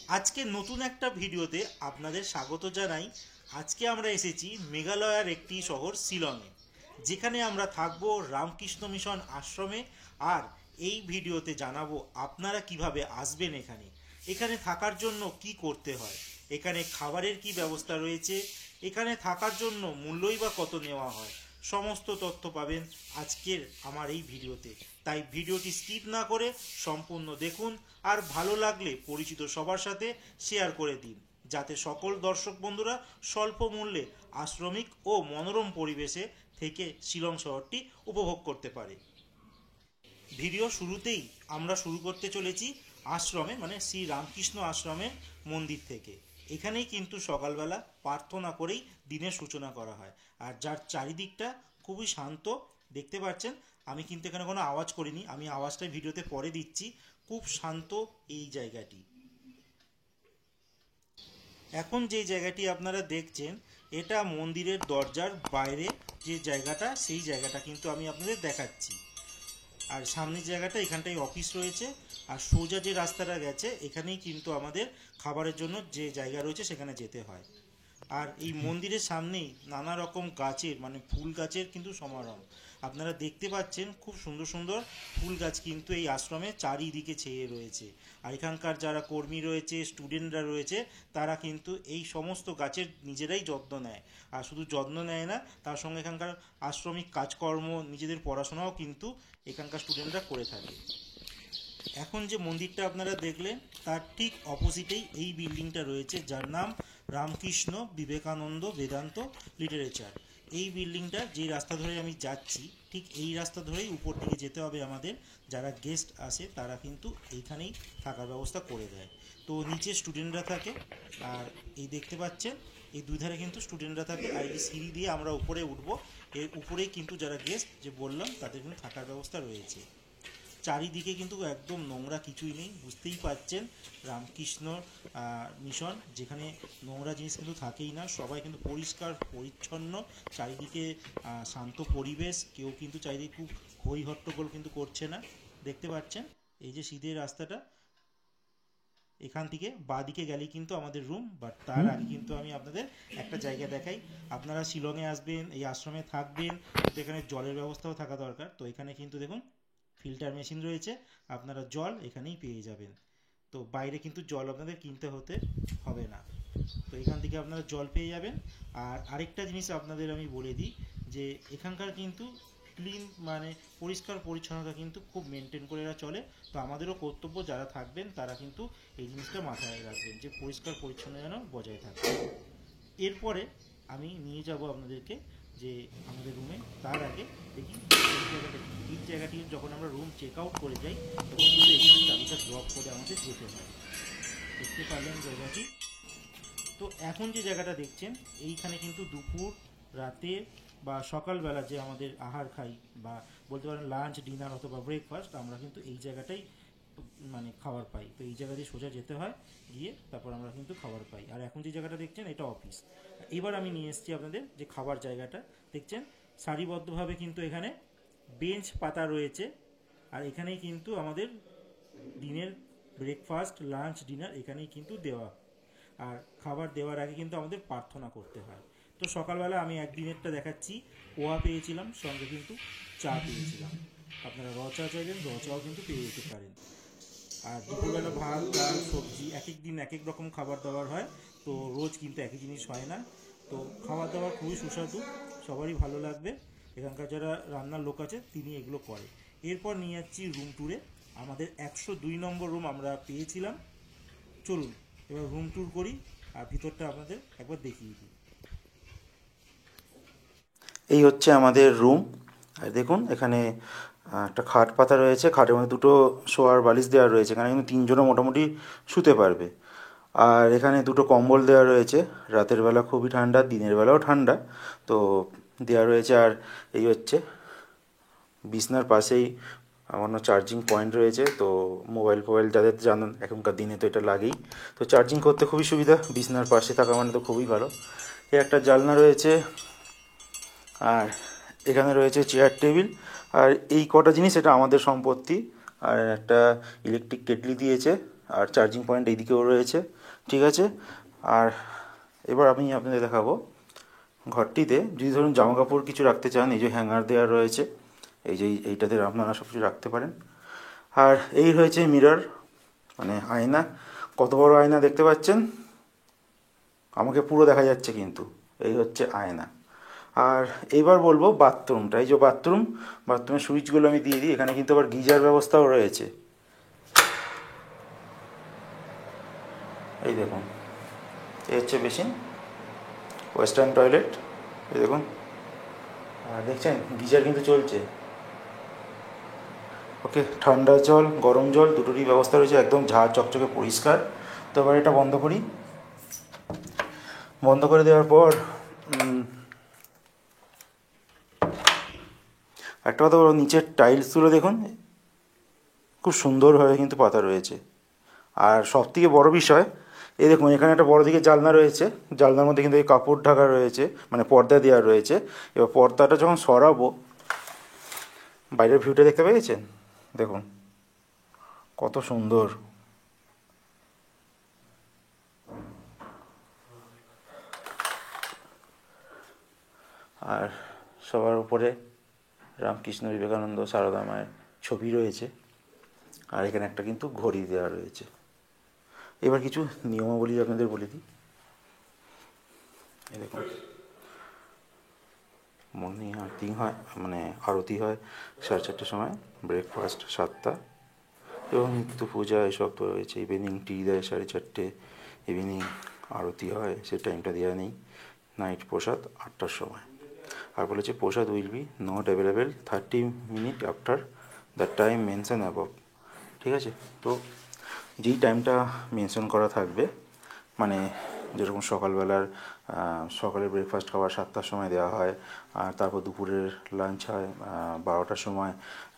আজকে নতুন একটা ভিডিওতে আপনাদের স্বাগত জানাই। আজকে আমরা এসেছি মেঘালয়ের একটি শহর শিলংয়ে, যেখানে আমরা থাকব রামকৃষ্ণ মিশন আশ্রমে। আর এই ভিডিওতে জানাবো আপনারা কিভাবে আসবেন এখানে, এখানে থাকার জন্য কি করতে হয়, এখানে খাবারের কি ব্যবস্থা রয়েছে, এখানে থাকার জন্য মূল্যই বা কত নেওয়া হয়। সমস্ত তথ্য পাবেন আজকের আমার এই ভিডিওতে। তাই ভিডিওটি স্কিপ না করে সম্পূর্ণ দেখুন, আর ভালো লাগলে পরিচিত সবার সাথে শেয়ার করে দিন, যাতে সকল দর্শক বন্ধুরা স্বল্প মূল্যে আশ্রমিক ও মনোরম পরিবেশে থেকে শিলং শহরটি উপভোগ করতে পারে। ভিডিও শুরুতেই আমরা শুরু করতে চলেছি আশ্রমে, মানে শ্রী রামকৃষ্ণ আশ্রমের মন্দির থেকে। এখানেই কিন্তু সকালবেলা প্রার্থনা করেই দিনের সূচনা করা হয়। আর যার চারিদিকটা খুবই শান্ত দেখতে পাচ্ছেন। আমি কিন্তু এখানে কোনো আওয়াজ করিনি, আমি আওয়াজটা ভিডিওতে পরে দিচ্ছি। খুব শান্ত এই জায়গাটি। এখন যে জায়গাটি আপনারা দেখছেন, এটা মন্দিরের দরজার বাইরে যে জায়গাটা, সেই জায়গাটা কিন্তু আমি আপনাদের দেখাচ্ছি। আর সামনের জায়গাটা, এখানটায় অফিস রয়েছে। আর সোজা যে রাস্তাটা গেছে, এখানেই কিন্তু আমাদের খাবারের জন্য যে জায়গা রয়েছে সেখানে যেতে হয়। আর এই মন্দিরের সামনেই নানা রকম গাছের, মানে ফুল গাছের কিন্তু সমারোহ আপনারা দেখতে পাচ্ছেন। খুব সুন্দর সুন্দর ফুল গাছ কিন্তু এই আশ্রমে চারিদিকে ছেয়ে রয়েছে। আর এখানকার যারা কর্মী রয়েছে, স্টুডেন্টরা রয়েছে, তারা কিন্তু এই সমস্ত গাছের নিজেরাই যত্ন নেয়। আর শুধু যত্ন নেয় না, তার সঙ্গে এখানকার আশ্রমিক কাজকর্ম, নিজেদের পড়াশোনাও কিন্তু এখানকার স্টুডেন্টরা করে থাকে। এখন যে মন্দিরটা আপনারা দেখলেন, তার ঠিক অপোজিটেই এই বিল্ডিংটা রয়েছে, যার নাম রামকৃষ্ণ বিবেকানন্দ বেদান্ত লিটারেচার। এই বিল্ডিংটা যে রাস্তা ধরে আমি যাচ্ছি, ঠিক এই রাস্তা ধরেই উপর দিকে যেতে হবে আমাদের। যারা গেস্ট আসে তারা কিন্তু এইখানেই থাকার ব্যবস্থা করে দেয়। তো নিচে স্টুডেন্টরা থাকে, আর এই দেখতে পাচ্ছেন এই দুই ধারে কিন্তু স্টুডেন্টরা থাকে। আর এই সিঁড়ি দিয়ে আমরা উপরে উঠবো। এর উপরেই কিন্তু যারা গেস্ট যে বললাম, তাদের কিন্তু থাকার ব্যবস্থা রয়েছে। চারিদিকে কিন্তু একদম নোংরা কিছুই নেই, বুঝতেই পারছেন। রামকৃষ্ণ মিশন, যেখানে নোংরা জিনিস কিন্তু থাকেই না, সবাই কিন্তু পরিষ্কার পরিচ্ছন্ন। চারিদিকে শান্ত পরিবেশ, কেউ কিন্তু চারিদিকে খুব হই হট্টগোল কিন্তু করছে না। দেখতে পাচ্ছেন এই যে সিধে রাস্তাটা, এখান থেকে বাঁদিকে গেলেই কিন্তু আমাদের রুম। বাট তার আগে কিন্তু আমি আপনাদের একটা জায়গা দেখাই। আপনারা শিলংয়ে আসবেন, এই আশ্রমে থাকবেন, তো এখানে জলের ব্যবস্থাও থাকা দরকার। তো এখানে কিন্তু দেখুন ফিল্টার মেশিন রয়েছে, আপনারা জল এখানেই পেয়ে যাবেন। তো বাইরে কিন্তু জল আপনাদের কিনতে হতে হবে না। তো এখান থেকে আপনারা জল পেয়ে যাবেন। আর আরেকটা জিনিস আপনাদের আমি বলে দিই, যে এখানকার কিন্তু ক্লিন, মানে পরিষ্কার পরিচ্ছন্নতা কিন্তু খুব মেনটেন করে এরা চলে। তো আমাদেরও কর্তব্য, যারা থাকবেন তারা কিন্তু এই জিনিসটা মাথায় রাখবেন, যে পরিষ্কার পরিচ্ছন্ন যেন বজায় থাকে। এরপরে আমি নিয়ে যাব আপনাদেরকে যে আমাদের রুমে। তার আগে দেখি এই জায়গাটা কি। এই জায়গাটি যখন আমরা রুম চেক আউট করে যাই, তখন কিন্তু এখানে চাবিটা ড্রপ করে আমাদের যেতে হয়। দেখতে পারলেন জায়গাটি। তো এখন যে জায়গাটা দেখছেন, এইখানে কিন্তু দুপুর, রাতে বা সকালবেলা যে আমাদের আহার খাই, বা বলতে পারেন লাঞ্চ, ডিনার অথবা ব্রেকফাস্ট, আমরা কিন্তু এই জায়গাটাই মানে খাবার পাই। তো এই জায়গা দিয়ে সোজা যেতে হয়, গিয়ে তারপর আমরা কিন্তু খাবার পাই। আর এখন যে জায়গাটা দেখছেন, এটা অফিস। এবার আমি নিয়ে এসেছি আপনাদের যে খাবার জায়গাটা দেখছেন, সারিবদ্ধভাবে কিন্তু এখানে বেঞ্চ পাতা রয়েছে। আর এখানেই কিন্তু আমাদের দিনের ব্রেকফাস্ট, লাঞ্চ, ডিনার এখানেই কিন্তু দেওয়া। আর খাবার দেওয়ার আগে কিন্তু আমাদের প্রার্থনা করতে হয়। তো সকালবেলা আমি একদিনেরটা দেখাচ্ছি। পোহা পেয়েছিলাম, সঙ্গে কিন্তু চা পেয়েছিলাম। আপনারা র চা চাইবেন, র চাও কিন্তু পেয়ে যেতে পারেন। আর দুপুরবেলা ভাত, ডাল, সবজি, এক এক দিন এক এক রকম খাবার দাবার হয়। তো রোজ কিন্তু একই জিনিস হয় না। তো খাবার দাবার খুবই সুস্বাদু, সবারই ভালো লাগবে। এখানকার যারা রান্নার লোক আছে, তিনি এগুলো করে। এরপর নিয়ে যাচ্ছি রুম ট্যুরে। আমাদের 102 নম্বর রুম আমরা পেয়েছিলাম। চলুন এবার রুম ট্যুর করি, আর ভিতরটা আপনাদের একবার দেখিয়ে দিই। এই হচ্ছে আমাদের রুম। আর দেখুন এখানে একটা খাট পাতা রয়েছে, খাটের মধ্যে দুটো শোয়ার বালিশ দেওয়া রয়েছে। এখানে কিন্তু তিনজনও মোটামুটি শুতে পারবে। আর এখানে দুটো কম্বল দেওয়া রয়েছে। রাতের বেলা খুবই ঠান্ডা, দিনের বেলাও ঠান্ডা, তো দেওয়া রয়েছে। আর এই হচ্ছে বিছনার পাশেই আমার চার্জিং পয়েন্ট রয়েছে। তো মোবাইল ফোবাইল যাদের জানেন, এখনকার দিনে তো এটা লাগেই। তো চার্জিং করতে খুবই সুবিধা, বিছনার পাশে থাকা মানে তো খুবই ভালো। এই একটা জানলা রয়েছে, আর এখানে রয়েছে চেয়ার টেবিল। আর এই কটা জিনিস এটা আমাদের সম্পত্তি। আর একটা ইলেকট্রিক কেটলি দিয়েছে, আর চার্জিং পয়েন্ট এইদিকেও রয়েছে, ঠিক আছে। আর এবার আমি আপনাদের দেখাবো ঘরটিতে যদি ধরুন জামা কাপড় কিছু রাখতে চান, এই যে হ্যাঙ্গার দেওয়া রয়েছে, এই যে এইটাতে আপনারা সব কিছু রাখতে পারেন। আর এই রয়েছে মিরর, মানে আয়না। কত বড় আয়না দেখতে পাচ্ছেন, আমাকে পুরো দেখা যাচ্ছে কিন্তু। এই হচ্ছে আয়না। আর এইবার বলবো বাথরুমটা। এই যে বাথরুমের সুইচগুলো আমি দিয়ে দিই। এখানে কিন্তু আবার গিজার ব্যবস্থাও রয়েছে, এই দেখুন। এই হচ্ছে বেসিন, ওয়েস্টার্ন টয়লেট, এই দেখুন। আর দেখছেন গিজার কিন্তু চলছে। ওকে, ঠান্ডা জল গরম জল দুটোরই ব্যবস্থা রয়েছে, একদম ঝাড় চকচকে পরিষ্কার। তো এবার এটা বন্ধ করি। বন্ধ করে দেওয়ার পর একটা কথা বলবো, নিচের টাইলসগুলো দেখুন খুব সুন্দরভাবে কিন্তু পাতা রয়েছে। আর সবথেকে বড় বিষয়, এই দেখুন এখানে একটা বড় দিকে জানলা রয়েছে, জানলার মধ্যে কিন্তু এই কাপড় ঢাকা রয়েছে, মানে পর্দা দেওয়া রয়েছে। এবার পর্দাটা যখন সরাবো, বাইরের ভিউটা দেখতে পেয়েছেন, দেখুন কত সুন্দর। আর সবার উপরে রামকৃষ্ণ বিবেকানন্দ সারদা মায়ের ছবি রয়েছে। আর এখানে একটা কিন্তু ঘড়ি দেওয়া রয়েছে। এবার কিছু নিয়মাবলী আপনাদের বলে দিই। এই দেখুন, মর্নিং আরতি হয়, মানে আরতি হয় 4:30টার সময়, ব্রেকফাস্ট 7টা, এবং নিত্য পূজা এসব তো রয়েছে। ইভিনিং টি দেয় 4:30, ইভিনিং আরতি হয়, সে টাইমটা দেওয়া নেই। নাইট প্রসাদ 8টার সময়। আর বলেছে Prasad will be not available 30 minute after the time mention above, ঠিক আছে। তো যেই টাইমটা মেনশন করা থাকবে, মানে যেরকম সকালের ব্রেকফাস্ট খাবার 7টার সময় দেওয়া হয়, আর তারপর দুপুরের লাঞ্চ হয় 12টার সময়,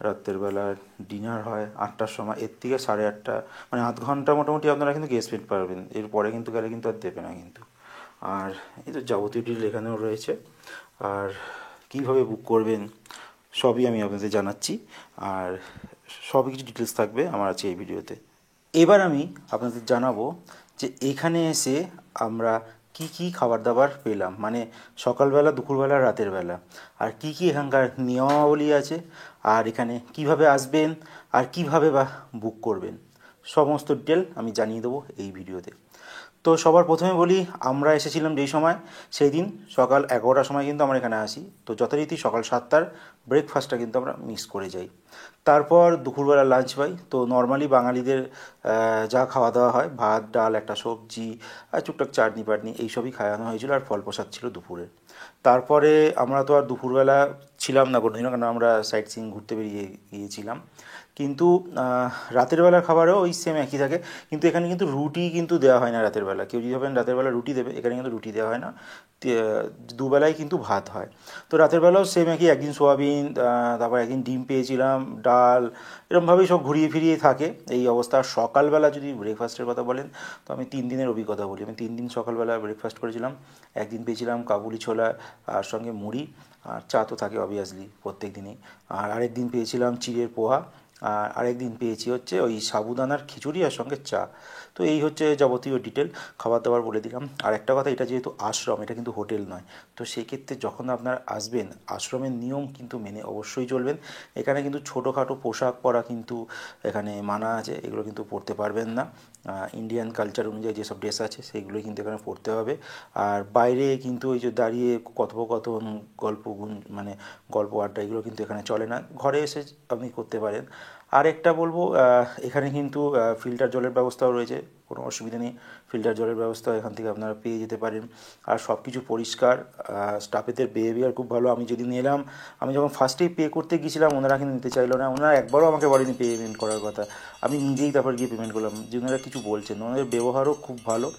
রাত্রের বেলা ডিনার হয় 8টার সময়। এর থেকে 8:30, মানে আধ ঘন্টা মোটামুটি আপনারা কিন্তু গেস্ট ফিট পারবেন। এরপরে কিন্তু গেলে কিন্তু আর দেবে না কিন্তু। আর এই তো যাবতীয় ডিটেল এখানেও রয়েছে। আর কীভাবে বুক করবেন সবই আমি আপনাদের জানাচ্ছি। আর সব কিছু ডিটেলস থাকবে আমার আছে এই ভিডিওতে। এবার আমি আপনাদের জানাবো যে এখানে এসে আমরা কি কি খাবার দাবার পেলাম, মানে সকালবেলা, দুপুরবেলা, রাতের বেলা, আর কি কি এখানকার নিয়মাবলী আছে, আর এখানে কিভাবে আসবেন আর কিভাবে বা বুক করবেন, সমস্ত ডিটেল আমি জানিয়ে দেবো এই ভিডিওতে। তো সবার প্রথমে বলি, আমরা এসেছিলাম যেই সময়, সেই দিন সকাল 11টার সময় কিন্তু আমরা এখানে আসি। তো যথারীতি সকাল 7টার ব্রেকফাস্টটা কিন্তু আমরা মিস করে যাই। তারপর দুপুরবেলা লাঞ্চ পাই। তো নর্মালি বাঙালিদের যা খাওয়া দাওয়া হয়, ভাত ডাল একটা সবজি আর টুকটাক চাটনি পাটনি এইসবই খাওয়ানো হয়েছিল, আর ফল প্রসাদ ছিল দুপুরে। তারপরে আমরা তো আর দুপুরবেলা ছিলাম না কোনোদিনও, কারণ আমরা সাইট সিইং ঘুরতে বেরিয়ে গিয়েছিলাম। কিন্তু রাতের বেলার খাবারও ওই সেম একই থাকে, কিন্তু এখানে কিন্তু রুটি কিন্তু দেওয়া হয় না রাতের বেলা। কেউ যদি ভাবেন রাতের বেলা রুটি দেবে, এখানে কিন্তু রুটি দেওয়া হয় না, দুবেলায় কিন্তু ভাত হয়। তো রাতের বেলাও সেম একই, একদিন সোয়াবিন, তারপর একদিন ডিম পেয়েছিলাম, ডাল, এরকমভাবেই সব ঘুরিয়ে ফিরিয়ে থাকে এই অবস্থা। সকালবেলা যদি ব্রেকফাস্টের কথা বলেন, তো আমি 3 দিনের অভিজ্ঞতা বলি। আমি 3 দিন সকালবেলা ব্রেকফাস্ট করেছিলাম। একদিন পেয়েছিলাম কাবুলি ছোলা আর সঙ্গে মুড়ি, আর চা তো থাকে অবভিয়াসলি প্রত্যেক দিনই। আর আরেক দিন পেয়েছিলাম চিড়ের পোহা, আর আরেকদিন পেয়েছি হচ্ছে ওই সাবুদানার খিচুড়ি আর সঙ্গে চা। তো এই হচ্ছে যাবতীয় ডিটেল খাবার দাবার বলে দিলাম। আর একটা কথা, এটা যেহেতু আশ্রম, এটা কিন্তু হোটেল নয়। তো সেই ক্ষেত্রে যখন আপনারা আসবেন, আশ্রমের নিয়ম কিন্তু মেনে অবশ্যই চলবেন। এখানে কিন্তু ছোটোখাটো পোশাক পরা কিন্তু এখানে মানা আছে, এগুলো কিন্তু পরতে পারবেন না। ইন্ডিয়ান কালচার অনুযায়ী যেসব ড্রেস আছে সেইগুলোই কিন্তু এখানে পরতে হবে। আর বাইরে কিন্তু ওই যে দাঁড়িয়ে কথোপকথন, মানে গল্প আড্ডা, এগুলো কিন্তু এখানে চলে না। ঘরে এসে আপনি করতে পারেন। আর একটা বলবো, এখানে কিন্তু ফিল্টার জলের ব্যবস্থাও রয়েছে, কোনো অসুবিধা নেই। ফিল্টার জলের ব্যবস্থা এখান থেকে আপনারা পেয়ে যেতে পারেন। আর সব কিছু পরিষ্কার, স্টাফেদের বিহেভিয়ার খুব ভালো। আমি যেদিন এলাম, আমি যখন ফার্স্টেই পে করতে গিয়েছিলাম, ওনারা কিন্তু নিতে চাইলো না। ওনারা একবারও আমাকে বলেনি পেমেন্ট করার কথা, আমি নিজেই তারপর গিয়ে পেমেন্ট করলাম, যে ওনারা কিছু বলছেন। ওনাদের ব্যবহারও খুব ভালো।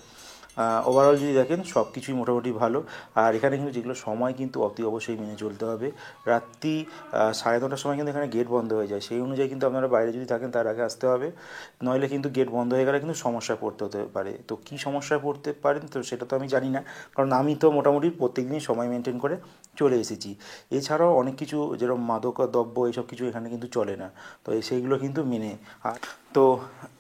ওভারঅল যদি দেখেন সব কিছুই মোটামুটি ভালো। আর এখানে কিন্তু যেগুলো সময় কিন্তু অতি অবশ্যই মেনে চলতে হবে। রাত্রি 9:30টার সময় কিন্তু এখানে গেট বন্ধ হয়ে যায়, সেই অনুযায়ী কিন্তু আপনারা বাইরে যদি থাকেন তার আগে আসতে হবে, নইলে কিন্তু গেট বন্ধ হয়ে গেলে কিন্তু সমস্যায় পড়তে হতে পারে। তো কী সমস্যায় পড়তে পারেন তো সেটা তো আমি জানি না, কারণ আমি তো মোটামুটি প্রত্যেক দিনই সময় মেনটেন করে চলে এসেছি। এছাড়াও অনেক কিছু যেরকম মাদক দ্রব্য এইসব কিছু এখানে কিন্তু চলে না, তো সেইগুলো কিন্তু মেনে। আর তো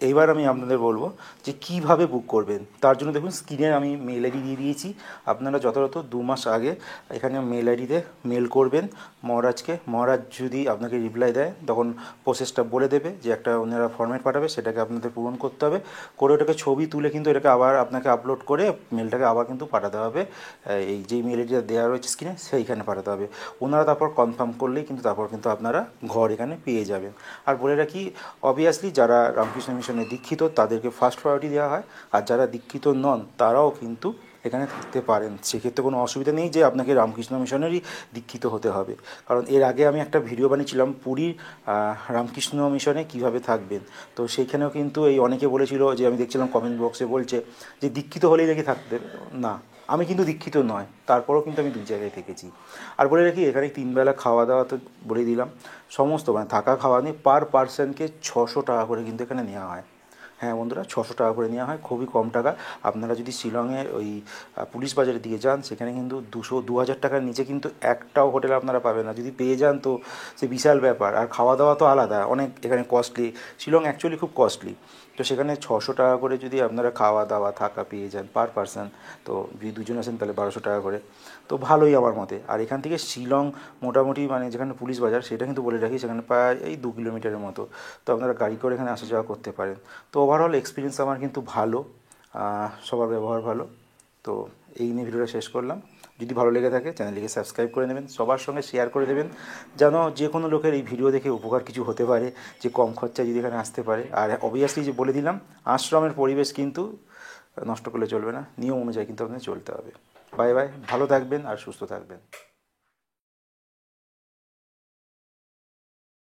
এইবার আমি আপনাদের বলবো যে কিভাবে বুক করবেন। তার জন্য দেখুন স্ক্রিনে আমি মেল আইডি দিয়ে দিয়েছি। আপনারা যথাযথ 2 মাস আগে এখানে মেল আইডিতে মেল করবেন মহারাজকে। মহারাজ যদি আপনাকে রিপ্লাই দেয় তখন প্রসেসটা বলে দেবে যে একটা ওনারা ফর্ম্যাট পাঠাবে, সেটাকে আপনাদের পূরণ করতে হবে, করে ওটাকে ছবি তুলে কিন্তু এটাকে আবার আপনাকে আপলোড করে মেলটাকে আবার কিন্তু পাঠাতে হবে এই যে মেল আইডিটা দেওয়া রয়েছে স্ক্রিনে সেইখানে পাঠাতে হবে। ওনারা তারপর কনফার্ম করলেই কিন্তু তারপর কিন্তু আপনারা ঘর এখানে পেয়ে যাবেন। আর বলে রাখি অবভিয়াসলি যারা রামকৃষ্ণ মিশনে দীক্ষিত তাদেরকে ফার্স্ট প্রায়োরিটি দেওয়া হয়, আর যারা দীক্ষিত নন তারাও কিন্তু এখানে থাকতে পারেন। সেক্ষেত্রে কোনো অসুবিধা নেই যে আপনাকে রামকৃষ্ণ মিশনেরই দীক্ষিত হতে হবে। কারণ এর আগে আমি একটা ভিডিও বানিয়েছিলাম পুরীর রামকৃষ্ণ মিশনে কিভাবে থাকবেন। তো সেইখানেও কিন্তু এই অনেকে বলেছিল যে, আমি দেখছিলাম কমেন্ট বক্সে বলছে যে দীক্ষিত হলেই নাকি থাকতে না। আমি কিন্তু দীক্ষিত নয়, তারপরেও কিন্তু আমি 2 জায়গায় থেকেছি। আর বলে রাখি এখানে 3 বেলা খাওয়া দাওয়া তো বলে দিলাম, সমস্ত মানে থাকা খাওয়া নিয়ে পার পার্সনকে 600 টাকা করে কিন্তু এখানে নেওয়া হয়। হ্যাঁ বন্ধুরা, 600 টাকা করে নেওয়া হয়, খুবই কম টাকা। আপনারা যদি শিলংয়ের ওই পুলিশ বাজারের দিকে যান সেখানে কিন্তু 2,000 টাকার নিচে কিন্তু একটাও হোটেল আপনারা পাবেন না। যদি পেয়ে যান তো সে বিশাল ব্যাপার। আর খাওয়া দাওয়া তো আলাদা, অনেক এখানে কস্টলি। শিলং অ্যাকচুয়ালি খুব কস্টলি। তো সেখানে 600 টাকা করে যদি আপনারা খাওয়া দাওয়া থাকা পেয়ে যান পার পার্সন, তো যদি 2 জন আসেন তাহলে 1200 টাকা করে, তো ভালোই আমার মতে। আর এখান থেকে শিলং মোটামুটি মানে যেখানে পুলিশ বাজার সেটা কিন্তু বলে রাখি সেখানে প্রায় এই 2 কিলোমিটারের মতো। তো আপনারা গাড়ি করে এখানে আসা যাওয়া করতে পারেন। তো ওভারঅল এক্সপিরিয়েন্স আমার কিন্তু ভালো, সবার ব্যবহার ভালো। তো এই নিয়ে ভিডিওটা শেষ করলাম। যদি ভালো লেগে থাকে চ্যানেলটিকে সাবস্ক্রাইব করে নেবেন, সবার সঙ্গে শেয়ার করে দেবেন, যেন যে কোনো লোকের এই ভিডিও দেখে উপকার কিছু হতে পারে, যে কম খরচায় যদি এখানে আসতে পারে। আর অবভিয়াসলি যে বলে দিলাম, আশ্রমের পরিবেশ কিন্তু নষ্ট করলে চলবে না, নিয়ম অনুযায়ী কিন্তু আপনাদের চলতে হবে। বাই বাই, ভালো থাকবেন আর সুস্থ থাকবেন।